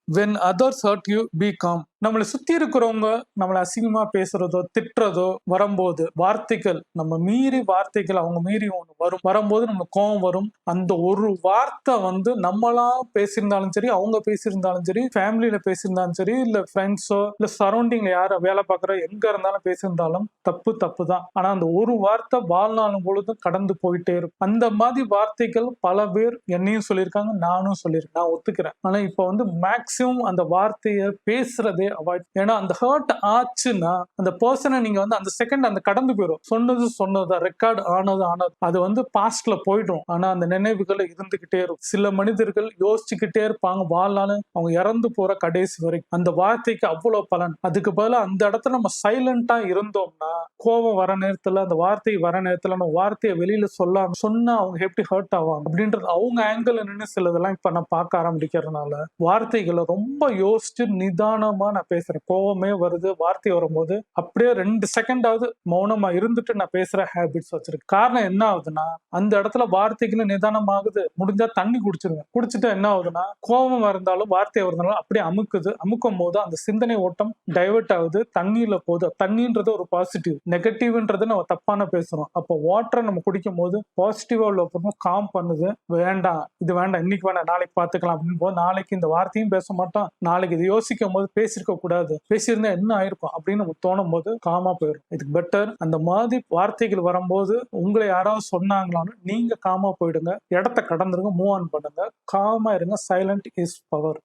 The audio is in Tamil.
when others hurt you be calm. நம்மளை சுத்தி இருக்கிறவங்க நம்மளை அசிங்கமா பேசுறதோ திட்டுறதோ வரும்போது வார்த்தைகள் நம்ம மீறி வார்த்தைகள் அவங்க மீறி ஒன்று வரும்போது நம்மளுக்கு கோவம் வரும். அந்த ஒரு வார்த்தை வந்து நம்மளா பேசியிருந்தாலும் சரி, அவங்க பேசியிருந்தாலும் சரி, ஃபேமிலியில பேசியிருந்தாலும் சரி, இல்ல ஃப்ரெண்ட்ஸோ இல்ல சரௌண்டிங்ல யார வேலை பார்க்குற எங்க இருந்தாலும் பேசியிருந்தாலும் தப்பு தான். ஆனா அந்த ஒரு வார்த்தை வாழ்நாளும் பொழுதும் கடந்து போயிட்டே இருக்கும். அந்த மாதிரி வார்த்தைகள் பல பேர் என்னையும் சொல்லியிருக்காங்க, நானும் சொல்லியிருக்கேன், நான் ஒத்துக்கிறேன். ஆனா இப்ப வந்து மேக்சிமம் அந்த வார்த்தையை பேசுறதே அவாய்ட். ஏன்னா அந்த ஹர்ட் ஆச்சுன்னா அந்த பர்சனை நீங்க வந்து அந்த செகண்ட் அந்த கடந்து போயிடும். சொன்னது ரெக்கார்ட் ஆனது அது வந்து பாஸ்ட்ல போயிடும். ஆனா அந்த நினைவுகள் இருந்துகிட்டே இருக்கும். சில மனிதர்கள் யோசிச்சுக்கிட்டே இருப்பாங்க வாழ்நாள் அவங்க இறந்து போற கடைசி வரைக்கும். அந்த வார்த்தைக்கு அவ்வளவு பலன். அதுக்கு பதிலா அந்த இடத்துல நம்ம சைலண்டா இருந்தோம்னா, கோபம் வர நேரத்துல அந்த வார்த்தை வர நேரத்துல நம்ம வார்த்தையை வெளியில சொன்னா அவங்க எப்படி ஹர்ட் ஆவாங்க அப்படின்றது அவங்க ஆங்கிள் நின்று சிலதெல்லாம் இப்ப நான் பார்க்க ஆரம்பிக்கிறதுனால வார்த்தைகளை ரொம்ப யோசிச்சு நிதானமா நான் பேசுறேன். கோவமே வருது, வார்த்தை வரும்போது அப்படியே 2 செகண்டாவது மௌனமா இருந்துட்டு நான் பேசுற ஹேபிட்ஸ் வச்சிருக்கேன். காரணம் என்ன ஆகுதுன்னா, அந்த இடத்துல வார்த்தைகள் நிதானமாகுது. முடிஞ்சா தண்ணி குடிச்சிருவேன். குடிச்சிட்டு என்ன ஆகுதுன்னா, கோபம் இருந்தாலும் வார்த்தை இருந்தாலும் அப்படியே அமுக்கும் போது அந்த சிந்தனை ஓட்டம் டைவர்ட் ஆகுது, தண்ணியில போகுது. தண்ணின்றது ஒரு பாசிட்டிவ், நெகட்டிவ்ன்றது நம்ம தப்பான பேசுறோம். அப்போ வாட்டரை நம்ம குடிக்கும் போது பாசிட்டிவா உள்ள காம் பண்ணுது. வேண்டாம், இது வேண்டாம், இன்னைக்கு வேண்டாம், நாளைக்கு பார்த்துக்கலாம் அப்படின்னு போது நாளைக்கு இந்த வார்த்தையும் பேச மாட்டோம். நாளைக்கு இது யோசிக்கும் போது பேசியிருக்க கூடாது, பேசியிருந்தா என்ன ஆயிருக்கும் அப்படின்னு நமக்கு தோணும் போது காமா போயிடும். இதுக்கு பெட்டர் அந்த மாதிரி வார்த்தைகள் வரும்போது உங்களை யாராவது சொன்னாங்களான்னு நீங்க காமா போயிடுங்க, இடத்த கடந்துருங்க, மூவ் ஆன் பண்ணுங்க, காமா இருங்க. Silent is power.